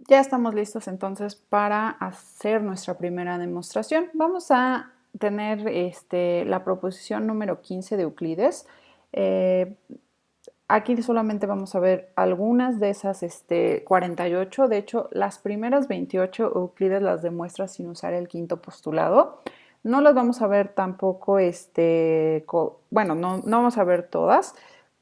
Ya estamos listos entonces para hacer nuestra primera demostración. Vamos a tener la proposición número 15 de Euclides. Aquí solamente vamos a ver algunas de esas 48. De hecho, las primeras 28 Euclides las demuestra sin usar el quinto postulado. No las vamos a ver tampoco, bueno, no vamos a ver todas,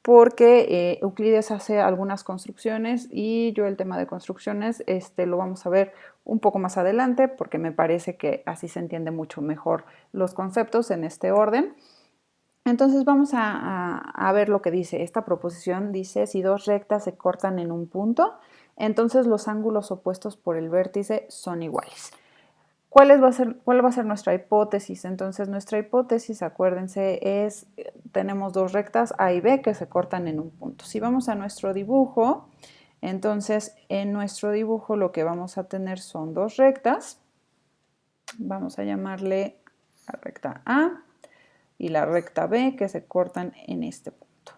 porque Euclides hace algunas construcciones y yo el tema de construcciones lo vamos a ver un poco más adelante porque me parece que así se entiende mucho mejor los conceptos en este orden. Entonces vamos a ver lo que dice. Esta proposición dice, si dos rectas se cortan en un punto, entonces los ángulos opuestos por el vértice son iguales. ¿Cuál va a ser nuestra hipótesis? Entonces nuestra hipótesis, acuérdense, tenemos dos rectas A y B que se cortan en un punto. Si vamos a nuestro dibujo, entonces en nuestro dibujo lo que vamos a tener son dos rectas. Vamos a llamarle la recta A y la recta B que se cortan en este punto.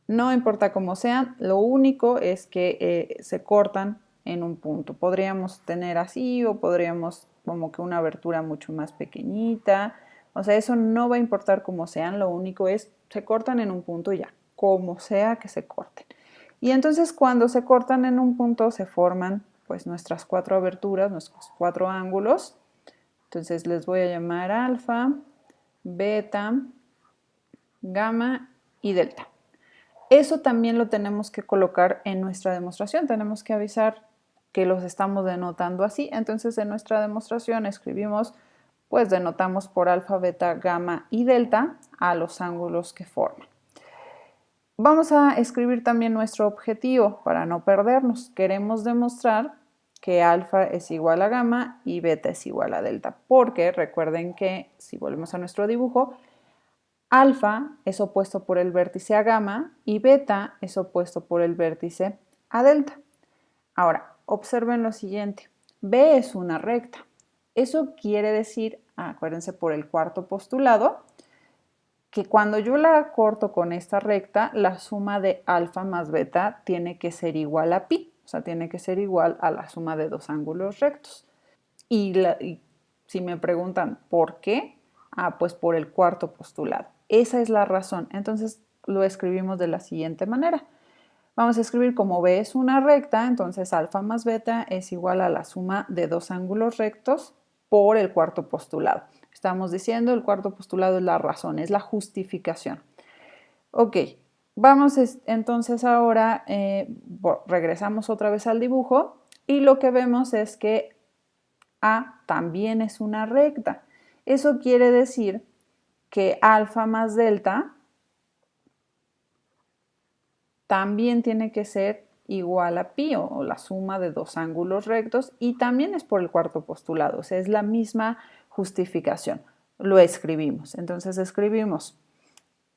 No importa cómo sean, lo único es que se cortan en un punto. Podríamos tener así o podríamos como que una abertura mucho más pequeñita. O sea, eso no va a importar cómo sean, lo único es se cortan en un punto y ya, como sea que se corten. Y entonces cuando se cortan en un punto se forman pues nuestras cuatro aberturas, nuestros cuatro ángulos. Entonces les voy a llamar alfa, beta, gamma y delta. Eso también lo tenemos que colocar en nuestra demostración. Tenemos que avisar que los estamos denotando así. Entonces en nuestra demostración escribimos, pues denotamos por alfa, beta, gamma y delta a los ángulos que forman. Vamos a escribir también nuestro objetivo para no perdernos. Queremos demostrar que alfa es igual a gamma y beta es igual a delta, porque recuerden que si volvemos a nuestro dibujo, alfa es opuesto por el vértice a gamma y beta es opuesto por el vértice a delta. Ahora, observen lo siguiente. B es una recta. Eso quiere decir, acuérdense por el cuarto postulado, que cuando yo la corto con esta recta, la suma de alfa más beta tiene que ser igual a pi. O sea, tiene que ser igual a la suma de dos ángulos rectos. Y si me preguntan por qué, pues por el cuarto postulado. Esa es la razón. Entonces lo escribimos de la siguiente manera. Vamos a escribir como B es una recta, entonces alfa más beta es igual a la suma de dos ángulos rectos por el cuarto postulado. Estamos diciendo el cuarto postulado es la razón, es la justificación. Ok, vamos entonces ahora, regresamos otra vez al dibujo y lo que vemos es que A también es una recta. Eso quiere decir que alfa más delta también tiene que ser igual a pi o la suma de dos ángulos rectos y también es por el cuarto postulado, o sea, es la misma justificación. Lo escribimos. Entonces escribimos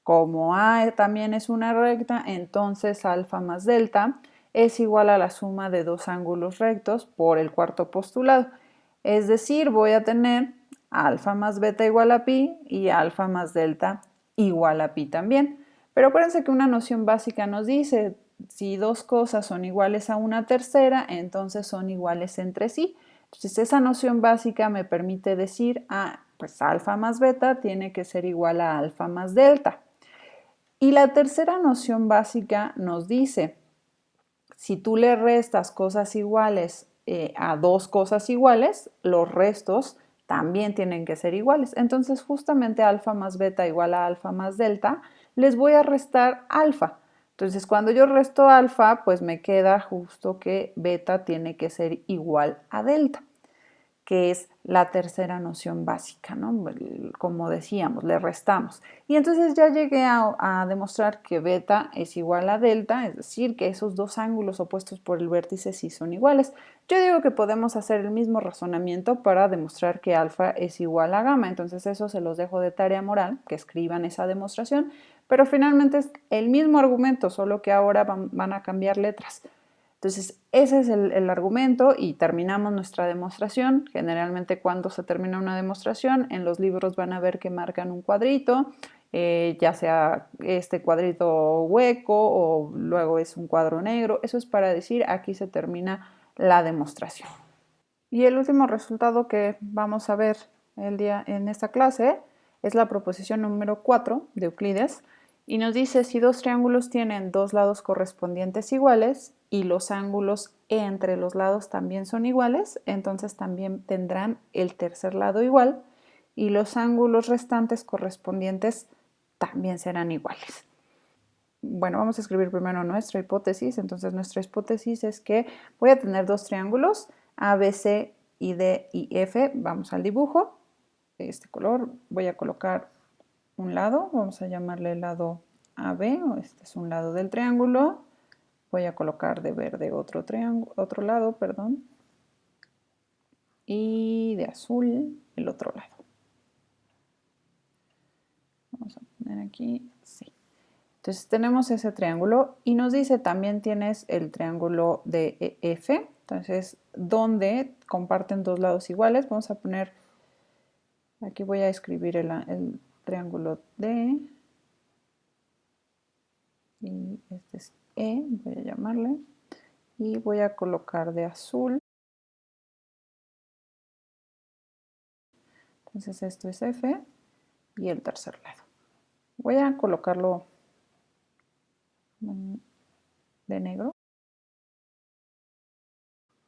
como A también es una recta, entonces alfa más delta es igual a la suma de dos ángulos rectos por el cuarto postulado. Es decir, voy a tener alfa más beta igual a pi y alfa más delta igual a pi también. Pero acuérdense que una noción básica nos dice, si dos cosas son iguales a una tercera, entonces son iguales entre sí. Entonces esa noción básica me permite decir, pues alfa más beta tiene que ser igual a alfa más delta. Y la tercera noción básica nos dice, si tú le restas cosas iguales a dos cosas iguales, los restos también tienen que ser iguales. Entonces, justamente alfa más beta igual a alfa más delta, les voy a restar alfa. Entonces, cuando yo resto alfa, pues me queda justo que beta tiene que ser igual a delta, que es la tercera noción básica, ¿no? Como decíamos, le restamos. Y entonces ya llegué a demostrar que beta es igual a delta, es decir, que esos dos ángulos opuestos por el vértice sí son iguales. Yo digo que podemos hacer el mismo razonamiento para demostrar que alfa es igual a gamma, entonces eso se los dejo de tarea moral, que escriban esa demostración, pero finalmente es el mismo argumento, solo que ahora van a cambiar letras. Entonces, ese es el argumento y terminamos nuestra demostración. Generalmente cuando se termina una demostración, en los libros van a ver que marcan un cuadrito, ya sea este cuadrito hueco o luego es un cuadro negro. Eso es para decir aquí se termina la demostración. Y el último resultado que vamos a ver en esta clase es la proposición número 4 de Euclides, y nos dice: si dos triángulos tienen dos lados correspondientes iguales y los ángulos entre los lados también son iguales, entonces también tendrán el tercer lado igual y los ángulos restantes correspondientes también serán iguales. Bueno, vamos a escribir primero nuestra hipótesis. Entonces nuestra hipótesis es que voy a tener dos triángulos, ABC y D y F. Vamos al dibujo. Este color voy a colocar un lado, vamos a llamarle el lado AB, o este es un lado del triángulo. Voy a colocar de verde otro lado, perdón, y de azul el otro lado. Vamos a poner aquí, sí. Entonces tenemos ese triángulo y nos dice también tienes el triángulo de F. Entonces, donde comparten dos lados iguales, vamos a poner, aquí voy a escribir el triángulo D y este es E, voy a llamarle, y voy a colocar de azul. Entonces esto es F y el tercer lado. Voy a colocarlo de negro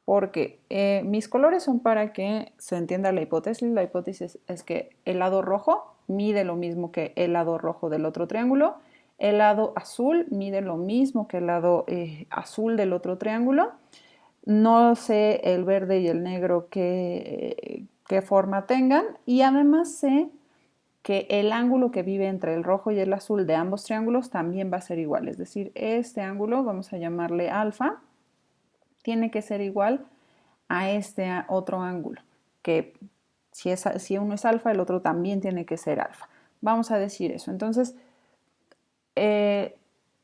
porque mis colores son para que se entienda la hipótesis. La hipótesis es que el lado rojo mide lo mismo que el lado rojo del otro triángulo, el lado azul mide lo mismo que el lado azul del otro triángulo. No sé el verde y el negro qué forma tengan, y además sé que el ángulo que vive entre el rojo y el azul de ambos triángulos también va a ser igual. Es decir, este ángulo, vamos a llamarle alfa, tiene que ser igual a este otro ángulo, que si uno es alfa, el otro también tiene que ser alfa. Vamos a decir eso. Entonces,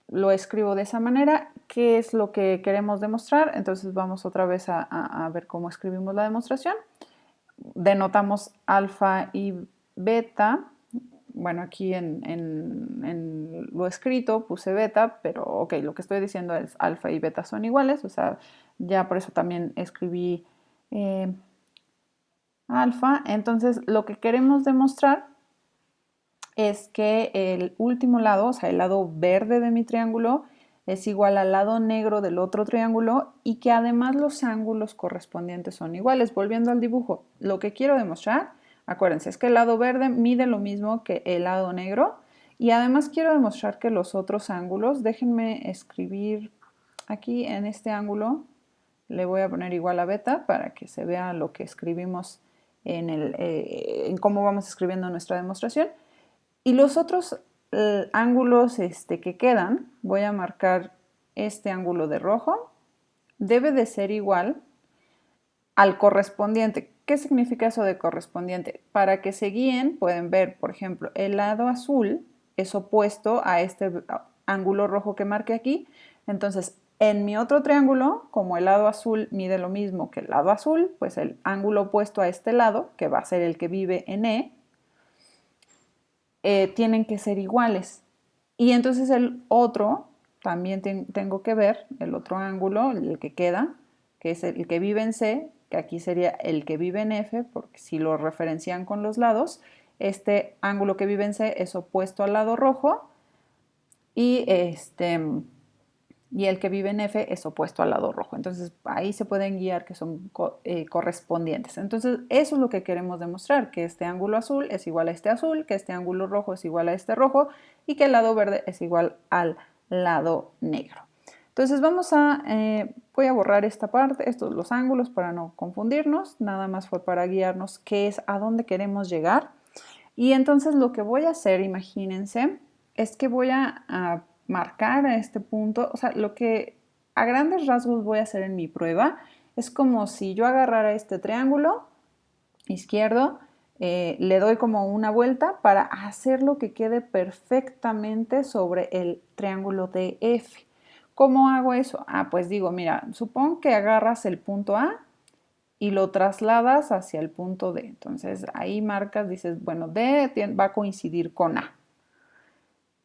lo escribo de esa manera. ¿Qué es lo que queremos demostrar? Entonces vamos otra vez a ver cómo escribimos la demostración. Denotamos alfa y beta. Bueno, aquí en lo escrito puse beta, pero ok, lo que estoy diciendo es alfa y beta son iguales, o sea, ya por eso también escribí alfa. Entonces, lo que queremos demostrar es que el último lado, o sea, el lado verde de mi triángulo, es igual al lado negro del otro triángulo y que además los ángulos correspondientes son iguales. Volviendo al dibujo, lo que quiero demostrar, acuérdense, es que el lado verde mide lo mismo que el lado negro, y además quiero demostrar que los otros ángulos, déjenme escribir aquí en este ángulo, le voy a poner igual a beta para que se vea lo que escribimos en cómo vamos escribiendo nuestra demostración. Y los otros ángulos que quedan, voy a marcar este ángulo de rojo, debe de ser igual al correspondiente. ¿Qué significa eso de correspondiente? Para que se guíen, pueden ver, por ejemplo, el lado azul es opuesto a este ángulo rojo que marqué aquí. Entonces, en mi otro triángulo, como el lado azul mide lo mismo que el lado azul, pues el ángulo opuesto a este lado, que va a ser el que vive en E, tienen que ser iguales. Y entonces el otro, también tengo que ver el otro ángulo, el que queda, que es el que vive en C, que aquí sería el que vive en F, porque si lo referencian con los lados, este ángulo que vive en C es opuesto al lado rojo, y y el que vive en F es opuesto al lado rojo. Entonces ahí se pueden guiar que son correspondientes. Entonces eso es lo que queremos demostrar, que este ángulo azul es igual a este azul, que este ángulo rojo es igual a este rojo y que el lado verde es igual al lado negro. Entonces voy a borrar esta parte, estos los ángulos para no confundirnos, nada más fue para guiarnos qué es, a dónde queremos llegar. Y entonces lo que voy a hacer, imagínense, es que voy a marcar a este punto, o sea, lo que a grandes rasgos voy a hacer en mi prueba es como si yo agarrara este triángulo izquierdo, le doy como una vuelta para hacerlo que quede perfectamente sobre el triángulo de F. ¿Cómo hago eso? Pues digo, mira, supón que agarras el punto A y lo trasladas hacia el punto D. Entonces ahí marcas, dices, bueno, D va a coincidir con A.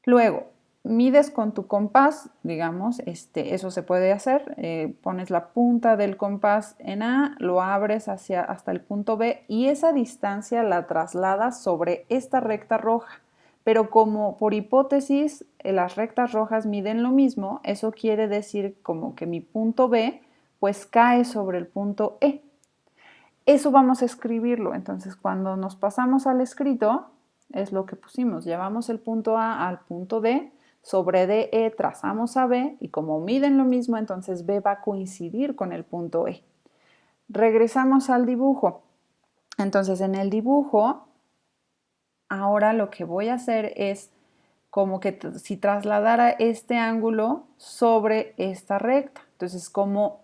Luego, mides con tu compás, digamos, eso se puede hacer, pones la punta del compás en A, lo abres hasta el punto B y esa distancia la trasladas sobre esta recta roja. Pero como por hipótesis las rectas rojas miden lo mismo, eso quiere decir como que mi punto B pues cae sobre el punto E. Eso vamos a escribirlo, entonces cuando nos pasamos al escrito, es lo que pusimos, llevamos el punto A al punto D, sobre DE trazamos a B y como miden lo mismo, entonces B va a coincidir con el punto E. Regresamos al dibujo. Entonces en el dibujo, ahora lo que voy a hacer es como que si trasladara este ángulo sobre esta recta. Entonces como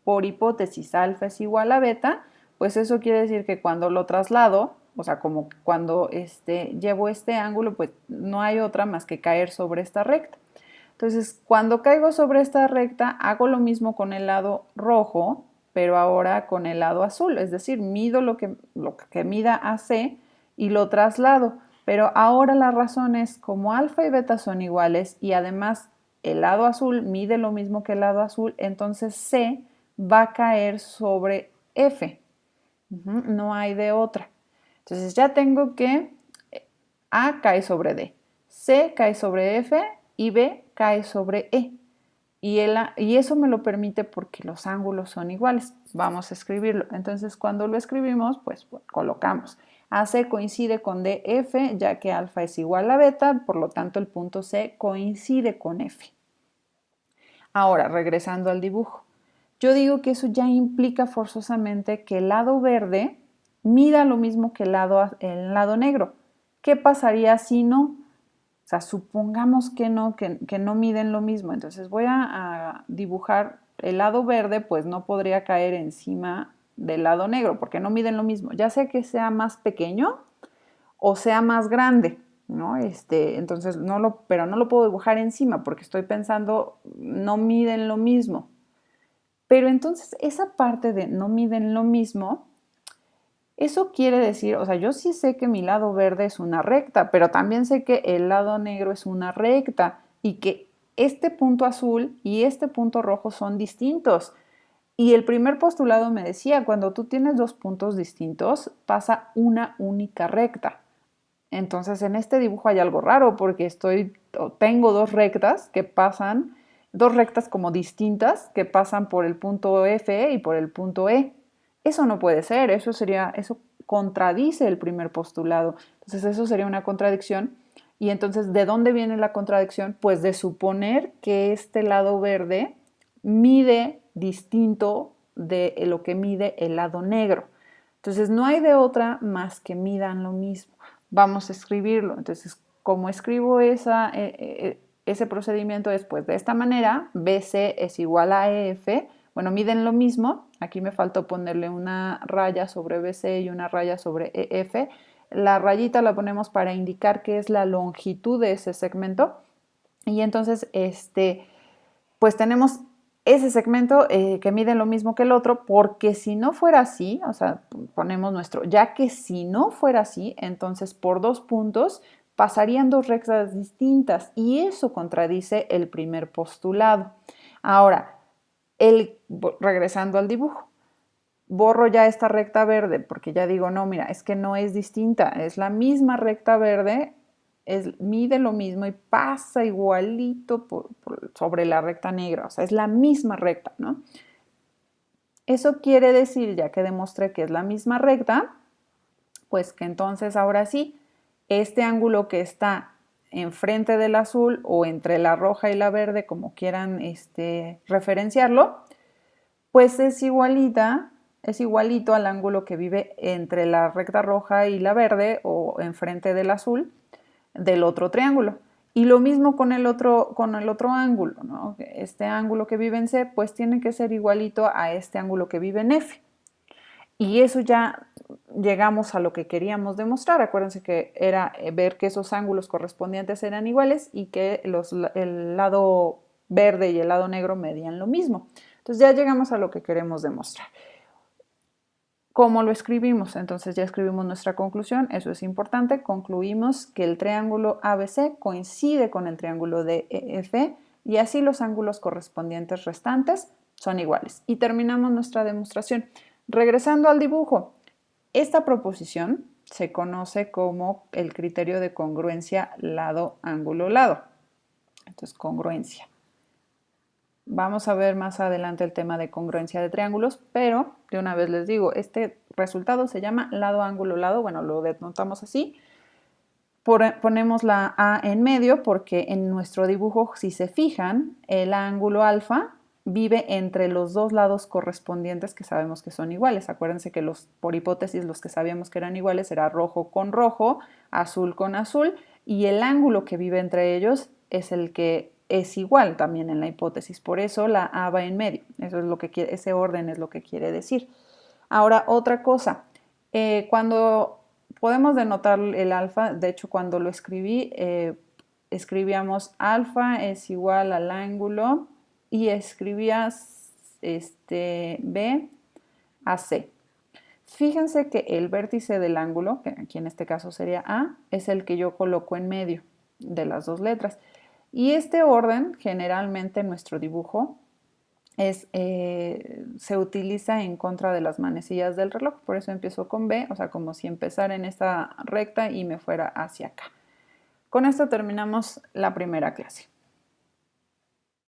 por hipótesis alfa es igual a beta, pues eso quiere decir que cuando lo traslado, o sea, como cuando llevo este ángulo, pues no hay otra más que caer sobre esta recta. Entonces, cuando caigo sobre esta recta, hago lo mismo con el lado rojo, pero ahora con el lado azul, es decir, mido lo que mida AC y lo traslado. Pero ahora la razón es como alfa y beta son iguales y además el lado azul mide lo mismo que el lado azul, entonces C va a caer sobre F. No hay de otra. Entonces ya tengo que A cae sobre D, C cae sobre F y B cae sobre E. Y eso me lo permite porque los ángulos son iguales. Vamos a escribirlo. Entonces cuando lo escribimos, pues colocamos. AC coincide con DF, ya que alfa es igual a beta, por lo tanto el punto C coincide con F. Ahora, regresando al dibujo. Yo digo que eso ya implica forzosamente que el lado verde mida lo mismo que el lado negro. ¿Qué pasaría si no? O sea, supongamos que no miden lo mismo. Entonces voy a dibujar el lado verde, pues no podría caer encima del lado negro, porque no miden lo mismo. Ya sea que sea más pequeño o sea más grande, ¿no? Entonces, pero no lo puedo dibujar encima, porque estoy pensando, no miden lo mismo. Pero entonces, esa parte de no miden lo mismo, eso quiere decir, o sea, yo sí sé que mi lado verde es una recta, pero también sé que el lado negro es una recta y que este punto azul y este punto rojo son distintos. Y el primer postulado me decía, cuando tú tienes dos puntos distintos, pasa una única recta. Entonces, en este dibujo hay algo raro porque tengo dos rectas que pasan, dos rectas como distintas que pasan por el punto F y por el punto E. Eso no puede ser, eso contradice el primer postulado. Entonces, eso sería una contradicción. Y entonces, ¿de dónde viene la contradicción? Pues de suponer que este lado verde mide distinto de lo que mide el lado negro. Entonces, no hay de otra más que midan lo mismo. Vamos a escribirlo. Entonces, como escribo ese procedimiento después de esta manera, BC es igual a EF. Bueno, miden lo mismo. Aquí me faltó ponerle una raya sobre BC y una raya sobre EF. La rayita la ponemos para indicar que es la longitud de ese segmento. Y entonces, pues tenemos ese segmento que mide lo mismo que el otro, porque si no fuera así, o sea, ponemos ya que si no fuera así, entonces por 2 puntos pasarían dos rectas distintas y eso contradice el primer postulado. Ahora, regresando al dibujo, borro ya esta recta verde porque ya digo, no, mira, es que no es distinta, es la misma recta verde, mide lo mismo y pasa igualito sobre la recta negra, o sea, es la misma recta, ¿no? Eso quiere decir, ya que demostré que es la misma recta, pues que entonces ahora sí, este ángulo que está enfrente del azul o entre la roja y la verde, como quieran referenciarlo, pues es igualito al ángulo que vive entre la recta roja y la verde o enfrente del azul del otro triángulo. Y lo mismo con el otro ángulo, ¿no? Este ángulo que vive en C, pues tiene que ser igualito a este ángulo que vive en F. Y eso ya llegamos a lo que queríamos demostrar. Acuérdense que era ver que esos ángulos correspondientes eran iguales y que el lado verde y el lado negro medían lo mismo. Entonces ya llegamos a lo que queremos demostrar. ¿Cómo lo escribimos? Entonces ya escribimos nuestra conclusión, eso es importante. Concluimos que el triángulo ABC coincide con el triángulo DEF y así los ángulos correspondientes restantes son iguales. Y terminamos nuestra demostración. Regresando al dibujo, esta proposición se conoce como el criterio de congruencia lado-ángulo-lado. Entonces, congruencia. Vamos a ver más adelante el tema de congruencia de triángulos, pero de una vez les digo, este resultado se llama lado, ángulo, lado, bueno, lo denotamos así. Ponemos la A en medio porque en nuestro dibujo, si se fijan, el ángulo alfa vive entre los dos lados correspondientes que sabemos que son iguales. Acuérdense que por hipótesis los que sabíamos que eran iguales era rojo con rojo, azul con azul, y el ángulo que vive entre ellos es el que es igual también en la hipótesis. Por eso la A va en medio. Eso es lo que ese orden es lo que quiere decir. Ahora, otra cosa. Cuando podemos denotar el alfa, de hecho cuando lo escribí, escribíamos alfa es igual al ángulo y escribías B a C. Fíjense que el vértice del ángulo, que aquí en este caso sería A, es el que yo coloco en medio de las dos letras. Y este orden, generalmente en nuestro dibujo, se utiliza en contra de las manecillas del reloj. Por eso empiezo con B, o sea, como si empezara en esta recta y me fuera hacia acá. Con esto terminamos la primera clase.